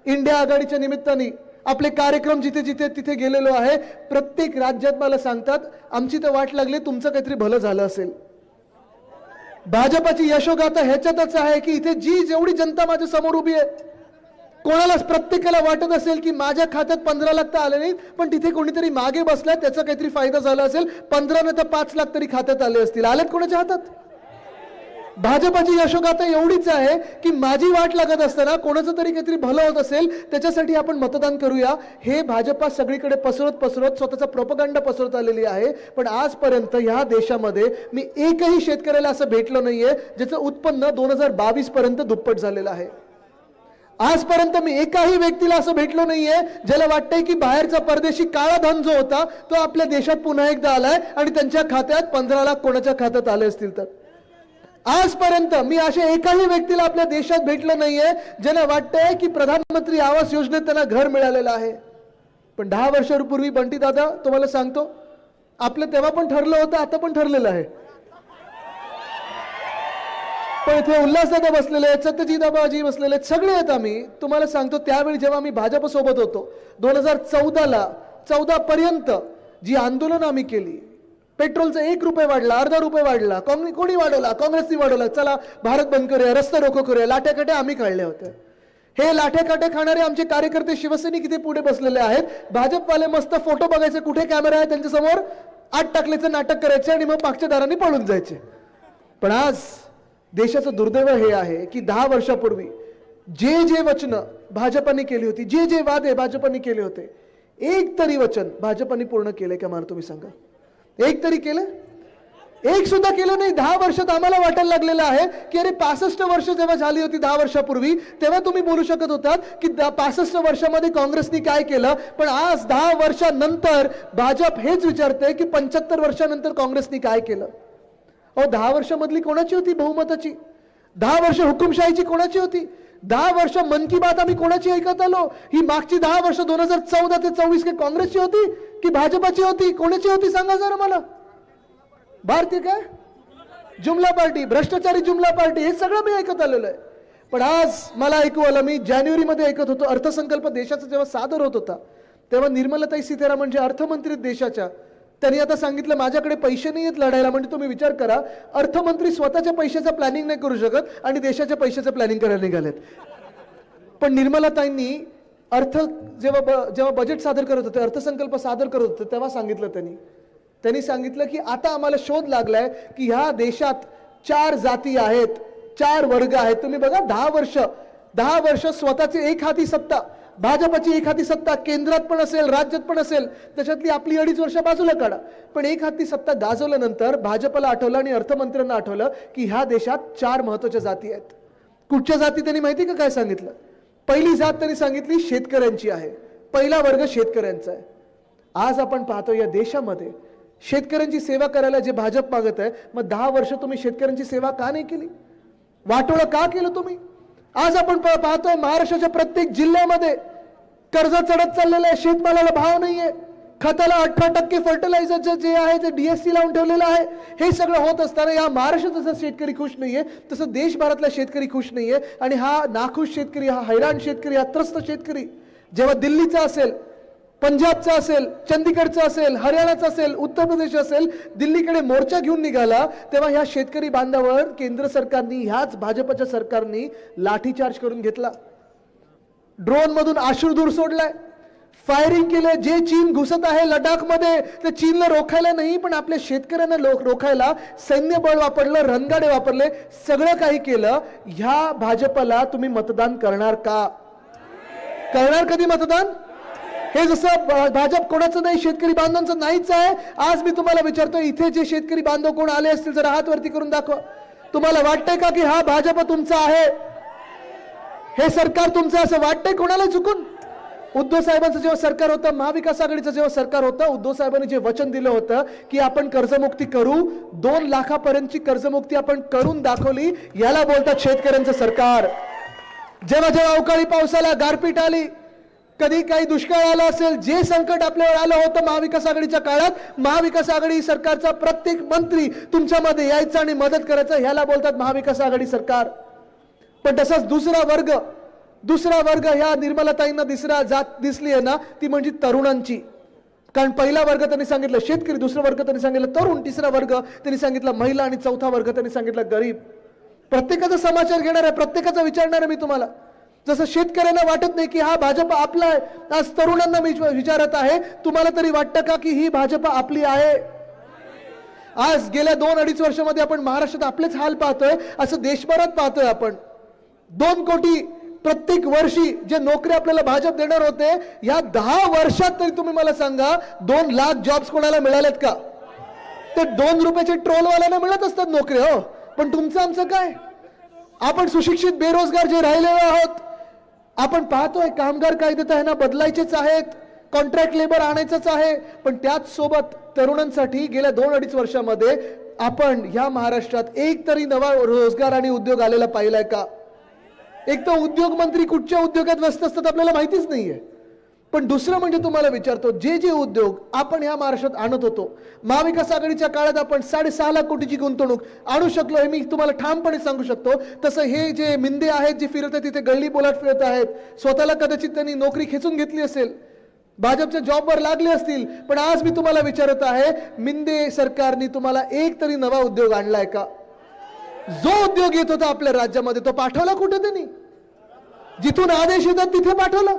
इंडिया आघाडीच्या निमित्ताने आपले कार्यक्रम जिथे जिथे तिथे गेलेलो आहे, प्रत्येक राज्यात मला सांगतात आमची तर वाट लागली, तुमचं काहीतरी भलं झालं असेल. भाजपाची यशोगाथा ह्याच्यातच आहे की इथे जेवढी जनता माझ्या समोर उभी आहे, कोणाला प्रत्येकाला वाटत असेल की माझ्या खात्यात 15 लाख तर आले नाहीत, पण तिथे कोणीतरी मागे बसलाय त्याचा काहीतरी फायदा झाला असेल, 15 नाही तर 5 लाख तरी खात्यात आले असतील. आलेत कोणाच्या हातात? भाजपाची यशोगाथा एवढीच आहे की माझी वाट लागत असताना कोणाचं तरी काहीतरी भलं होत असेल त्याच्यासाठी आपण मतदान करूया. हे भाजपा सगळीकडे पसरत स्वतःचा प्रोपगंडा पसरत आलेली आहे. पण आजपर्यंत ह्या देशामध्ये मी एकही शेतकऱ्याला असं भेटलं नाहीये ज्याचं उत्पन्न 2022 पर्यंत दुप्पट झालेलं आहे. आजपर्यंत मी एकाही व्यक्तीला असं भेटलो नाहीये ज्याला वाटतंय की बाहेरचा परदेशी काळा धन जो होता तो आपल्या देशात पुन्हा एकदा आलाय आणि त्यांच्या खात्यात 15 लाख कोणाच्या खात्यात आले असतील तर. आजपर्यंत मी अशा एकाही व्यक्तीला आपल्या देशात भेटलं नाहीये ज्याला वाटतंय की प्रधानमंत्री आवास योजनेत त्यांना घर मिळालेलं आहे. पण 10 वर्षांपूर्वी बंटी दादा तुम्हाला सांगतो, आपलं तेव्हा पण ठरलं होतं, आता पण ठरलेलं आहे. पण इथे उल्हासदादा बसलेले आहेत, सत्यजिताबाजी बसलेले आहेत, सगळे आहेत. आम्ही तुम्हाला सांगतो त्यावेळी जेव्हा आम्ही भाजप सोबत होतो 2014 पर्यंत जी आंदोलन आम्ही केली, पेट्रोलचा 1 रुपये वाढला, अर्धा रुपये वाढला, कोणी वाढवला, काँग्रेसनी वाढवला, चला भारत बंद करूया, रस्ता रोको करूया, लाट्याकाटे आम्ही काढले होते. हे लाट्याकाटे खाणारे आमचे कार्यकर्ते शिवसैनिक इथे पुढे बसलेले आहेत. भाजपवाले मस्त फोटो बघायचे कुठे कॅमेरा आहे त्यांच्या समोर, आत टाकल्याचं नाटक करायचे आणि मग मागच्या दारांनी पळून जायचे. पण आज देशाचं दुर्दैव हे आहे की 10 वर्षापूर्वी जे वचन भाजपाने केली होती, जे वादे भाजपाने केले होते, एक तरी वचन भाजपाने पूर्ण केले का मला तुम्ही सांगा? एक तरी केलं? एक सुद्धा केलं नाही. 10 वर्षात आम्हाला वाटायला लागलेलं आहे की अरे 65 वर्ष जेव्हा झाली होती 10 वर्षापूर्वी, तेव्हा तुम्ही बोलू शकत होतात की 65 वर्षामध्ये काँग्रेसनी काय केलं. पण आज 10 वर्षानंतर भाजप हेच विचारते की 75 वर्षानंतर काँग्रेसनी काय केलं. अहो 10 वर्षामधली कोणाची होती बहुमताची? 10 वर्ष हुकुमशाहीची कोणाची होती? 10 वर्ष मन की बात आम्ही कोणाची ऐकत आलो? ही मागची 10 वर्ष 2014 ते 24 की काँग्रेसची होती की भाजपाची होती? कोणाची होती सांगा जरा मला. भारतीय काय जुमला पार्टी, भ्रष्टाचारी जुमला पार्टी, हे सगळं मी ऐकत आलेलो आहे. पण आज मला ऐकू आलं, मी जानेवारीमध्ये ऐकत होतो, अर्थसंकल्प देशाचा जेव्हा सादर होत होता तेव्हा निर्मलाताई सीतारामन जे अर्थमंत्री देशाच्या, त्यांनी आता सांगितलं माझ्याकडे पैसे नाही आहेत लढायला. म्हणजे तुम्ही विचार करा, अर्थमंत्री स्वतःच्या पैशाचं प्लॅनिंग नाही करू शकत आणि देशाच्या पैशाचं प्लॅनिंग करायला निघालेत. पण निर्मलाताईंनी जेव्हा बजेट सादर करत होते, अर्थसंकल्प सादर करत होते, तेव्हा सांगितलं त्यांनी सांगितलं की आता आम्हाला शोध लागलाय की ह्या देशात 4 जाती आहेत, 4 वर्ग आहेत. तुम्ही बघा 10 वर्ष स्वतःची एक हाती सत्ता, भाजपाची एक हाती सत्ता केंद्रात पण असेल राज्यात पण असेल, त्याच्यातली आपली 2.5 वर्ष बाजूला काढा. पण एक हाती सत्ता गाजवल्यानंतर भाजपला आठवलं आणि अर्थमंत्र्यांना आठवलं की ह्या देशात 4 महत्वाच्या जाती आहेत. कुठच्या जाती त्यांनी माहिती का काय सांगितलं? पहिली जात त्यांनी सांगितली शेतकऱ्यांची आहे, पहिला वर्ग शेतकऱ्यांचा आहे. आज आपण पाहतो या देशामध्ये शेतकऱ्यांची सेवा करायला जे भाजप मागत आहे, मग 10 वर्ष तुम्ही शेतकऱ्यांची सेवा का नाही केली? वाटोळं का केलं तुम्ही? आज आपण पाहतोय महाराष्ट्राच्या प्रत्येक जिल्ह्यामध्ये कर्ज चढत चाललेलं आहे, शेतमालाला भाव नाहीये, खताला 18% फर्टिलायझरचं जे आहे ते DST लावून ठेवलेलं आहे. हे सगळं होत असताना या महाराष्ट्रात जसं शेतकरी खुश नाहीये तसं देशभरातला शेतकरी खुश नाहीये. आणि हा नाखुश शेतकरी, हा हैराण शेतकरी, हा त्रस्त शेतकरी जेव्हा दिल्लीचा असेल, पंजाबचा असेल, चंदीगडचा असेल, हरियाणाचा असेल, उत्तर प्रदेश असेल, दिल्लीकडे मोर्चा घेऊन निघाला, तेव्हा ह्या शेतकरी बांधवावर केंद्र सरकारनी, ह्याच भाजपच्या सरकारनी लाठीचार्ज करून घेतला. ड्रोन मधून अश्रुधूर सोडलाय, फायरिंग केले. जे चीन घुसत आहे लडाखमध्ये ते चीनला रोखायला नाही, पण आपल्या शेतकऱ्यांना रोखायला सैन्य बळ वापरलं, रणगाडे वापरले, सगळं काही केलं. ह्या भाजपला तुम्ही मतदान करणार का? करणार कधी मतदान? हे जसं भाजप कोणाचं नाही, शेतकरी बांधवांचं नाहीच आहे. आज मी तुम्हाला विचारतो, इथे जे शेतकरी बांधव कोण आले असतील जरा हात वरती करून दाखवा. तुम्हाला वाटतंय का की हा भाजप तुमचा आहे, हे सरकार तुमचं असं वाटतंय कोणाला चुकून? उद्धव साहेबांचं जेव्हा सरकार होतं, महाविकास आघाडीचं जेव्हा सरकार होतं, उद्धव साहेबांनी जे वचन दिलं होतं की आपण कर्जमुक्ती करू, 2 लाखापर्यंतची कर्जमुक्ती आपण करून दाखवली. याला बोलतात शेतकऱ्यांचं सरकार. जेव्हा जेव्हा अवकाळी पाऊस आला, गारपीट आली, कधी काही दुष्काळ आला असेल, जे संकट आपल्यावर आलं होतं महाविकास आघाडीच्या काळात, महाविकास आघाडी सरकारचा प्रत्येक मंत्री तुमच्यामध्ये यायचा आणि मदत करायचं. ह्याला बोलतात महाविकास आघाडी सरकार. पण तसाच दुसरा वर्ग ह्या निर्मलाताईंना दुसरा जात दिसली आहे ना, ती म्हणजे तरुणांची. कारण पहिला वर्ग त्यांनी सांगितलं शेतकरी, दुसरा वर्ग त्यांनी सांगितलं तरुण, तिसरा वर्ग त्यांनी सांगितलं महिला आणि चौथा वर्ग त्यांनी सांगितलं गरीब. प्रत्येकाचा समाचार घेणार आहे, प्रत्येकाचा विचारणार आहे मी तुम्हाला. जसं शेतकऱ्यांना वाटत नाही की हा भाजप आपला आहे, आज तरुणांना मी विचारत आहे, तुम्हाला तरी वाटतं का की ही भाजप आपली आहे? आज गेल्या 2-2.5 वर्षामध्ये आपण महाराष्ट्रात आपलेच हाल पाहतोय, असं देशभरात पाहतोय आपण. 2 कोटी प्रत्येक वर्षी जे नोकरी आपल्याला भाजप देणार होते, या 10 वर्षात तरी तुम्ही मला सांगा 2 लाख जॉब्स कोणाला मिळालेत का? ते 2 रुपयाचे ट्रोलवाल्यांना मिळत असतात नोकरी. हो, पण तुमचं आमचं काय? आपण सुशिक्षित बेरोजगार जे राहिलेलो आहोत, आपण पाहतोय कामगार कायदे तर आहे ना बदलायचेच आहेत, कॉन्ट्रॅक्ट लेबर आणायचंच आहे. पण त्याच सोबत तरुणांसाठी गेल्या 2-2.5 वर्षामध्ये आपण ह्या महाराष्ट्रात एक तरी नवा रोजगार आणि उद्योग आलेला पाहिलाय का? एक तर उद्योग मंत्री कुठच्या उद्योगात व्यस्त असतात आपल्याला माहितीच नाहीये. पण दुसरं म्हणजे तुम्हाला विचारतो, जे उद्योग आपण ह्या महाराष्ट्रात आणत होतो, महाविकास आघाडीच्या काळात आपण 6.5 लाख कोटीची गुंतवणूक आणू शकलो हे मी तुम्हाला ठामपणे सांगू शकतो. तसं हे जे मिंदे आहेत जे फिरत आहेत तिथे गल्ली बोलाट फिरत आहेत, स्वतःला कदाचित त्यांनी नोकरी खेचून घेतली असेल, भाजपच्या जॉबवर लागले असतील. पण आज मी तुम्हाला विचारत आहे, मिंदे सरकारने तुम्हाला एक तरी नवा उद्योग आणलाय का? जो उद्योग येत होता आपल्या राज्यामध्ये तो पाठवला कुठे? त्यांनी जिथून आदेश येतात तिथे पाठवला.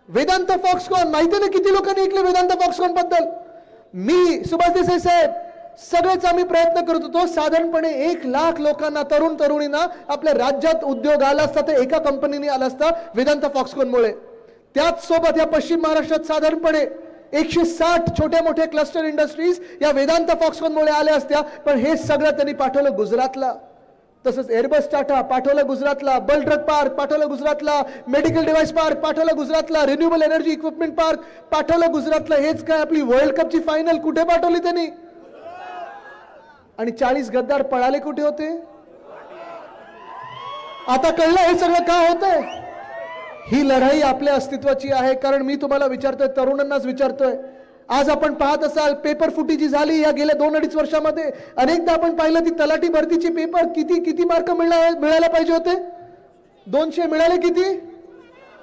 वेदांत फॉक्सकॉन माहिती ना किती लोकांनी ऐकले वेदांत फॉक्सकॉन बद्दल? मी, सुभाष देसाई साहेब, सगळेच आम्ही प्रयत्न करत होतो. साधारणपणे 1 लाख लोकांना, तरुणींना आपल्या राज्यात उद्योग आला असता ते एका कंपनीने आला असता वेदांत फॉक्सकॉनमुळे. त्याच सोबत या पश्चिम महाराष्ट्रात साधारणपणे 160 छोट्या मोठ्या क्लस्टर इंडस्ट्रीज या वेदांत फॉक्सकॉनमुळे आल्या असत्या, पण हे सगळं त्यांनी पाठवलं गुजरातला. तसंच एअरबस टाटा पाठवलं गुजरातला, बल ड्रग पार्क पाठवलं गुजरातला, मेडिकल डिव्हाइस पार्क पाठवलं गुजरातला, रिन्युएबल एनर्जी इक्विपमेंट पार्क पाठवलं गुजरातला. हेच काय, आपली वर्ल्ड कपची फायनल कुठे पाठवली त्यांनी? आणि 40 गद्दार पळाले कुठे होते? आता कळलं हे सगळं का होतंय. ही लढाई आपल्या अस्तित्वाची आहे. कारण मी तुम्हाला विचारतोय, तरुणांनाच विचारतोय, आज आपण पाहत असाल पेपर फुटी जी झाली या गेल्या 2-2.5 वर्षामध्ये, अनेकदा आपण पाहिलं ती तलाठी भरतीची पेपर किती मार्क मिळायला पाहिजे होते? 200 मिळाले किती?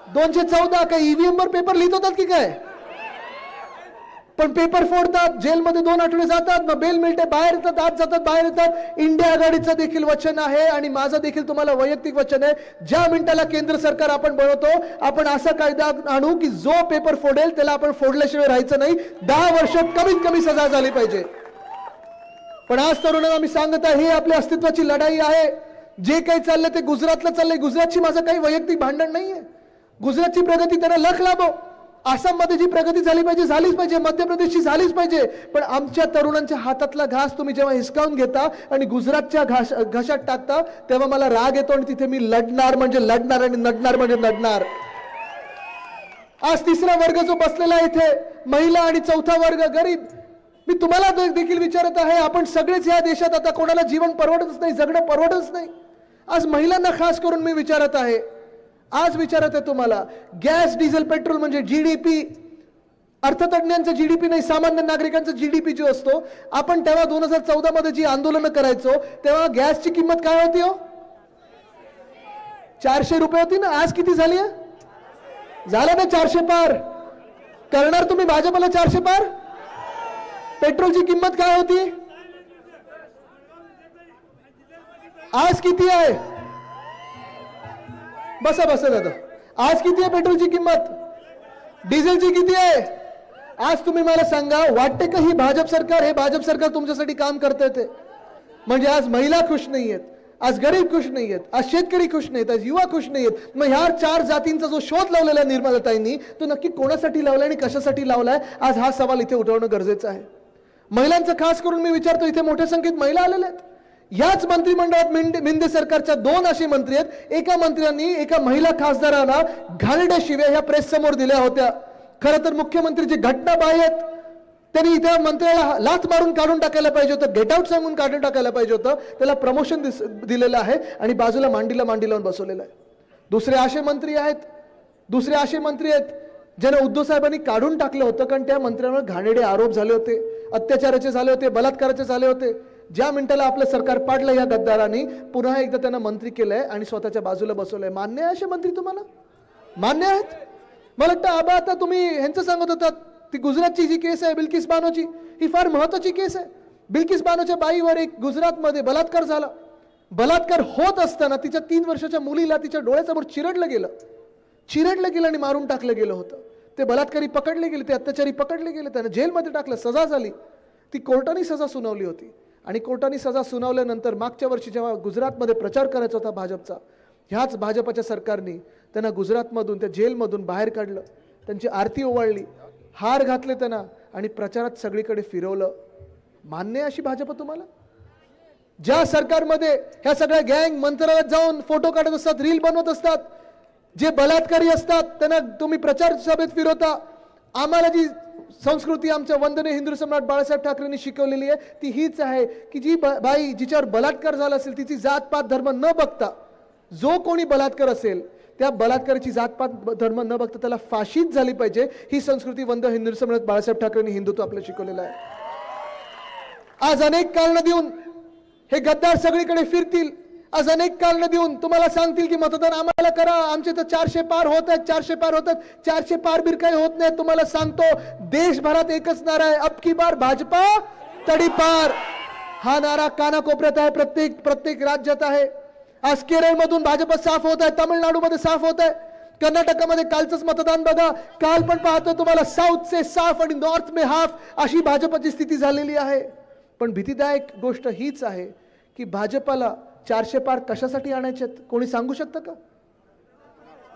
214. काय ईव्हीएम वर पेपर लिहित होतात की काय? पण पेपर फोडतात, जेलमध्ये 2 आठवडे जातात, मग बेल मिळते, बाहेर येतात, आत जातात, बाहेर येतात. इंडिया आघाडीचं देखील वचन आहे आणि माझं देखील तुम्हाला वैयक्तिक वचन आहे, ज्या मिनिटाला केंद्र सरकार आपण बनवतो, आपण असा कायदा आणू की जो पेपर फोडेल त्याला आपण फोडल्याशिवाय राहायचं नाही. 10 वर्षात कमीत कमी सजा झाली पाहिजे. पण आज तरुणांना मी सांगत आहे, ही आपल्या अस्तित्वाची लढाई आहे. जे काही चाललंय ते गुजरातला चाललंय. गुजरातची माझं काही वैयक्तिक भांडण नाहीये. गुजरातची प्रगती त्यांना लख लाभो. आसाममध्ये जी प्रगती झाली पाहिजे झालीच पाहिजे, मध्य प्रदेशची झालीच पाहिजे. पण आमच्या तरुणांच्या हातातला घास तुम्ही जेव्हा हिसकावून घेता आणि गुजरातच्या घशात टाकता, तेव्हा मला राग येतो आणि तिथे मी लढणार म्हणजे लढणार आणि नडणार म्हणजे नडणार. आज 3रा वर्ग जो बसलेला आहे इथे, महिला आणि 4था वर्ग गरीब, मी तुम्हाला देखील विचारत आहे, आपण सगळेच या देशात आता कोणाला जीवन परवडतच नाही, जगणं परवडतच नाही. आज महिलांना खास करून मी विचारत आहे, आज विचारत आहे तुम्हाला, गॅस डिझेल पेट्रोल म्हणजे जीडीपी, अर्थतज्ञांचा जीडीपी नाही, सामान्य नागरिकांचा जीडीपी जो असतो, आपण तेव्हा 2014 मध्ये जी आंदोलन करायचो तेव्हा गॅसची किंमत काय होती हो? 400 रुपये होती ना. आज किती झाली आहे? झालं ना 400 पार. करणार तुम्ही भाजपला 400 पार? पेट्रोलची किंमत काय होती? आज किती आहे? बसा दादा, आज किती आहे पेट्रोलची किंमत? डिझेलची किती आहे? आज तुम्ही मला सांगा, वाटते का ही भाजप सरकार, हे भाजप सरकार तुमच्यासाठी काम करते ते? म्हणजे आज महिला खुश नाहीयेत, आज गरीब खुश नाहीयेत, आज शेतकरी खुश नाहीत, आज युवा खुश नाहीयेत. मग ह्या 4 जातींचा जो शोध लावलेला आहे निर्मलाताईंनी, तो नक्की कोणासाठी लावलाय आणि कशासाठी लावलाय? आज हा सवाल इथे उठवणं गरजेचं आहे. महिलांचं खास करून मी विचारतो, इथे मोठ्या संख्येत महिला आलेल्या आहेत. याच मंत्रिमंडळात मिंदे सरकारच्या 2 असे मंत्री आहेत. एका मंत्र्यांनी एका महिला खासदारांना घाणेरड्या शिव्या ह्या प्रेस समोर दिल्या होत्या. खरं तर मुख्यमंत्रीची घटना बाह्य आहेत. त्यांनी इथे मंत्र्याला लाथ मारून काढून टाकायला पाहिजे होतं, गेट आउट सांगून काढून टाकायला पाहिजे होतं. त्याला प्रमोशन दिलेलं आहे आणि बाजूला मांडी लावून बसवलेलं आहे. दुसरे असे मंत्री आहेत ज्यांना उद्धव साहेबांनी काढून टाकलं होतं, कारण त्या मंत्र्यांवर घाणेरडे आरोप झाले होते, अत्याचाराचे झाले होते, बलात्काराचे झाले होते. ज्या मिनिटाला आपलं सरकार पाडलं या गद्दारांनी, पुन्हा एकदा त्यांना मंत्री केलंय आणि स्वतःच्या बाजूला बसवलंय. मान्य आहे असे मंत्री तुम्हाला? मान्य आहेत? मला वाटतं आबा, आता तुम्ही ह्यांचं सांगत होतात, ती गुजरातची जी केस आहे बिल्किस बानोची, ही फार महत्वाची केस आहे. बिल्किस बानोच्या बाईवर एक गुजरातमध्ये बलात्कार झाला. बलात्कार होत असताना तिच्या 3 वर्षाच्या मुलीला तिच्या डोळ्यासमोर चिरडलं गेलं आणि मारून टाकलं गेलं होतं. ते बलात्कारी पकडले गेले, ते अत्याचारी पकडले गेले, त्यांना जेलमध्ये टाकलं, सजा झाली. ती कोर्टाने सजा सुनावली होती आणि कोर्टाने सजा सुनावल्यानंतर मागच्या वर्षी जेव्हा गुजरातमध्ये प्रचार करायचा होता भाजपचा, ह्याच भाजपच्या सरकारने त्यांना गुजरातमधून, त्या जेलमधून बाहेर काढलं, त्यांची आरती ओवाळली, हार घातले त्यांना आणि प्रचारात सगळीकडे फिरवलं. मान्य आहे अशी भाजप तुम्हाला? ज्या सरकारमध्ये ह्या सगळ्या गँग मंत्रालयात जाऊन फोटो काढत असतात, रील बनवत असतात, जे बलात्कारी असतात त्यांना तुम्ही प्रचार सभेत फिरवता. आम्हाला जी संस्कृती आमच्या वंदनीय हिंदू सम्राट बाळासाहेब ठाकरेंनी शिकवलेली आहे ती हीच आहे की जी बाई जिच्यावर बलात्कार झाला असेल, तिची जातपात धर्म न बघता, जो कोणी बलात्कार असेल त्या बलात्काराची जातपात धर्म न बघता त्याला फाशीच झाली पाहिजे. ही संस्कृती वंदनीय हिंदू सम्राट बाळासाहेब ठाकरेंनी हिंदुत्व आपल्याला शिकवलेलं आहे. आज अनेक कारण देऊन हे गद्दार सगळीकडे फिरतील, आज अनेक कारण देऊन तुम्हाला सांगतील की मतदान आम्हाला करा, आमचे तर 400 पार होत आहेत, 400 पार होत आहेत. 400 पार बीर काही होत नाही. तुम्हाला सांगतो, देशभरात एकच नारा आहे, अब की बार भाजपा तडीपार. हा नारा कानाकोपऱ्यात आहे, प्रत्येक राज्यात आहे. आज केरळमधून भाजप साफ होत आहे, तामिळनाडूमध्ये साफ होत आहे, कर्नाटकामध्ये कालचंच मतदान बघा, काल पण पाहतो तुम्हाला साऊथ से साफ आणि नॉर्थ में हाफ अशी भाजपची स्थिती झालेली आहे. पण भीतीदायक गोष्ट हीच आहे की भाजपला 400 पार कशासाठी आणायचे कोणी सांगू शकतं का?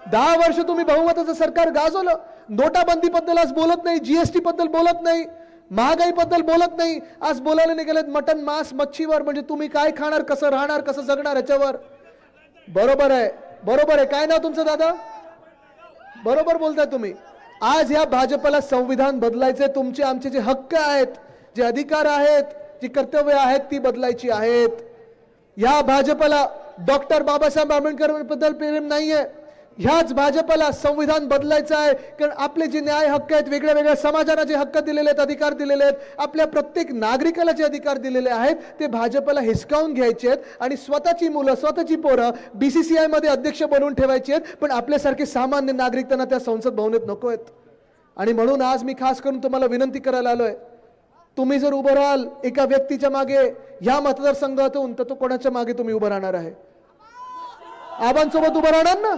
10 वर्ष तुम्ही बहुमताचं सरकार गाजवलं, नोटाबंदी बद्दल आज बोलत नाही, जीएसटी बद्दल बोलत नाही, महागाई बद्दल बोलत नाही. आज बोलायला निघालेत मटन, मांस, मच्छीवर. म्हणजे तुम्ही काय खाणार, कसं राहणार, कसं जगणार याच्यावर. बरोबर आहे, बरोबर आहे. काय नाव तुमचं दादा? बरोबर बोलताय तुम्ही. आज या भाजपला संविधान बदलायचे. तुमचे आमचे जे हक्क आहेत, जे अधिकार आहेत, जी कर्तव्य आहेत ती बदलायची आहेत. या भाजपला डॉक्टर बाबासाहेब आंबेडकर बद्दल प्रेम नाहीये. ह्याच भाजपला संविधान बदलायचं आहे. कारण आपले जे न्याय हक्क आहेत, वेगळ्या वेगळ्या समाजाला जे हक्क दिलेले आहेत, अधिकार दिलेले आहेत, आपल्या प्रत्येक नागरिकाला जे अधिकार दिलेले आहेत ते भाजपला हिसकावून घ्यायचे आहेत आणि स्वतःची मुलं, स्वतःची पोरं BCCI मध्ये अध्यक्ष बनवून ठेवायची आहेत. पण आपल्यासारखे सामान्य नागरिक त्यांना त्या संसद भवनात नको आहेत. आणि म्हणून आज मी खास करून तुम्हाला विनंती करायला आलोय, तुम्ही जर उभं राहाल एका व्यक्तीच्या मागे ह्या मतदारसंघातून, तर तो कोणाच्या मागे तुम्ही उभं राहणार आहे? आबांसोबत उभं राहणार ना?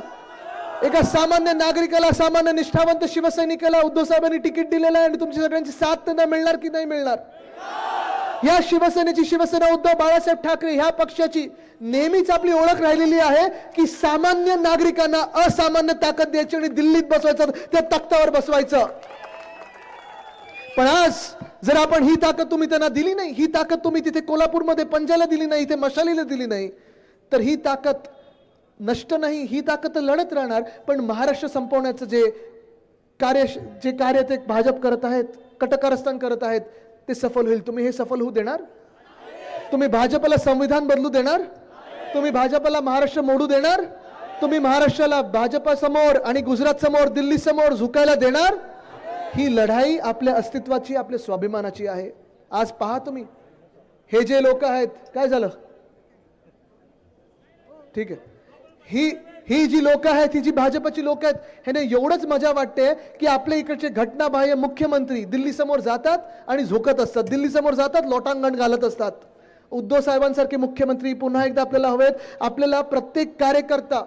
एका सामान्य नागरिकाला, सामान्य निष्ठावंत शिवसैनिकाला उद्धव साहेबांनी तिकीट दिलेलं आहे आणि तुमची सगळ्यांची साथ त्यांना मिळणार की नाही मिळणार? या शिवसेनेची, शिवसेना उद्धव बाळासाहेब ठाकरे ह्या पक्षाची नेहमीच आपली ओळख राहिलेली आहे की सामान्य नागरिकांना असामान्य ताकद द्यायची आणि दिल्लीत बसवायचं, त्या तख्तावर बसवायचं. पण आज जर आपण ही ताकद तुम्ही त्यांना दिली नाही, ही ताकद तुम्ही तिथे कोल्हापूरमध्ये पंजाला दिली नाही, इथे मशालीला दिली नाही, तर ही ताकद नष्ट नाही, ही ताकद लढत राहणार. पण महाराष्ट्र संपवण्याचं जे कार्य ते भाजप करत आहेत, कटकारस्थान करत आहेत, ते सफल होईल. तुम्ही हे सफल होऊ देणार? तुम्ही भाजपला संविधान बदलू देणार? तुम्ही भाजपला महाराष्ट्र मोडू देणार? तुम्ही महाराष्ट्राला भाजपासमोर आणि गुजरात समोर, दिल्ली समोर झुकायला देणार? ही लढाई आपल्या अस्तित्वाची, आपल्या स्वाभिमानाची आहे. आज पहा तुम्ही, हे जे लोक आहेत, काय झालं? ठीक आहे. ही जी लोक आहेत, ही जी भाजपची लोक आहेत, ह्याने एवढंच मजा वाटते की आपल्या इकडचे घटनाबाह्य मुख्यमंत्री दिल्ली समोर जातात आणि झोकत असतात, दिल्ली समोर जातात, लोटांगण घालत असतात. उद्धव साहेबांसारखे मुख्यमंत्री पुन्हा एकदा आपल्याला हवेत. आपल्याला प्रत्येक कार्यकर्ता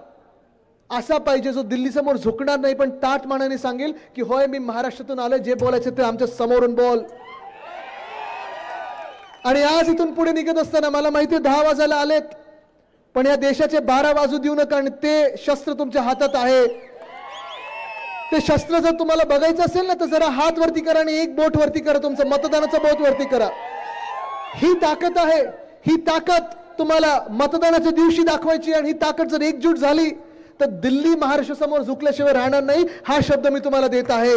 असा पाहिजे जो दिल्ली समोर झुकणार नाही, पण ताठ मानाने सांगेल की होय, मी महाराष्ट्रातून आलोय, जे बोलायचं ते आमच्या समोरून बोल. आणि आज इथून पुढे निघत असताना मला माहिती 10 वाजायला आलेत, पण या देशाचे 12 वाजू देऊ नका. आणि ते शस्त्र तुमच्या हातात आहे. ते शस्त्र जर तुम्हाला बघायचं असेल ना, तर जरा हात वरती करा आणि एक बोट वरती करा, तुमचं मतदानाचं बोट वरती करा. ही ताकद आहे. ही ताकद तुम्हाला मतदानाच्या दिवशी दाखवायची. आणि ही ताकद जर एकजूट झाली तर दिल्ली महाराष्ट्र समोर झुकल्याशिवाय राहणार नाही. हा शब्द मी तुम्हाला देत आहे.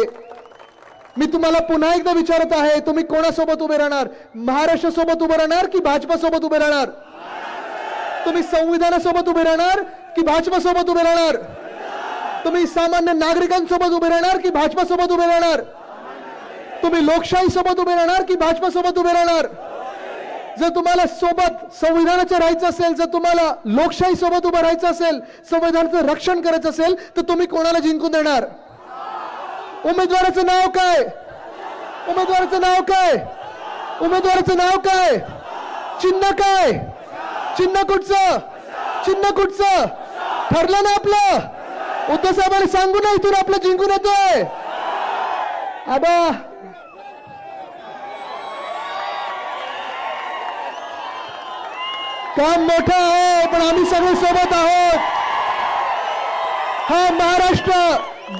मी तुम्हाला पुन्हा एकदा विचारत आहे, तुम्ही कोणासोबत उभे राहणार? महाराष्ट्र सोबत उभे राहणार की भाजपा सोबत उभे राहणार? तुम्ही संविधानासोबत उभे राहणार की भाजपा सोबत उभे राहणार? तुम्ही सामान्य नागरिकांसोबत उभे राहणार की भाजपा सोबत उभे राहणार? तुम्ही लोकशाही सोबत उभे राहणार की भाजपा सोबत उभे राहणार? जर तुम्हाला सोबत संविधानाचं राहायचं असेल, जर तुम्हाला लोकशाही सोबत उभं राहायचं असेल, संविधानाचं रक्षण करायचं असेल, तर तुम्ही कोणाला जिंकून देणार? उमेदवाराचं नाव काय? उमेदवाराचं नाव काय? उमेदवाराचं नाव काय? चिन्ह काय? चिन्ह कुठचं? चिन्ह कुठचं? ठरलं ना आपलं? उद्धव साहेबांनी सांगू ना, इथून आपलं जिंकून येतोय. आबा काम मोठं आहे, पण आम्ही सगळे सोबत आहोत. हा महाराष्ट्र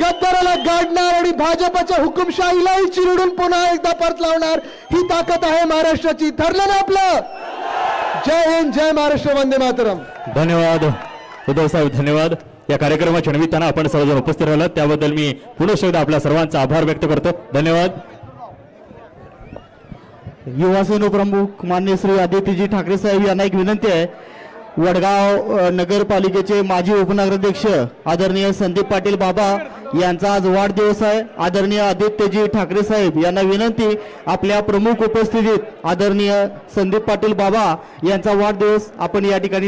गद्दाराला गाडणार आणि भाजपच्या हुकुमशाहीलाही चिरडून पुन्हा एकदा परत लावणार. ही ताकद आहे महाराष्ट्राची. ठरलं ना आपलं? जय हिंद, जय महाराष्ट्र, वंदे मातरम. धन्यवाद उद्धव साहेब, धन्यवाद. या कार्यक्रमाच्या निमित्तानं आपण सर्वजण उपस्थित राहिलात त्याबद्दल मी पुन्हा एकदा आपल्या सर्वांचा आभार व्यक्त करतो. धन्यवाद. युवासेना प्रमुख माननीय श्री आदित्यजी ठाकरे साहेब यांना एक विनंती आहे. वडगाव नगरपालिकेचे माजी उपनगराध्यक्ष आदरणीय संदीप पाटील बाबा यांचा आज वाढदिवस आहे. आदरणीय आदित्यजी ठाकरे साहेब यांना विनंती, आपल्या प्रमुख उपस्थितीत आदरणीय संदीप पाटील बाबा यांचा वाढदिवस आपण या ठिकाणी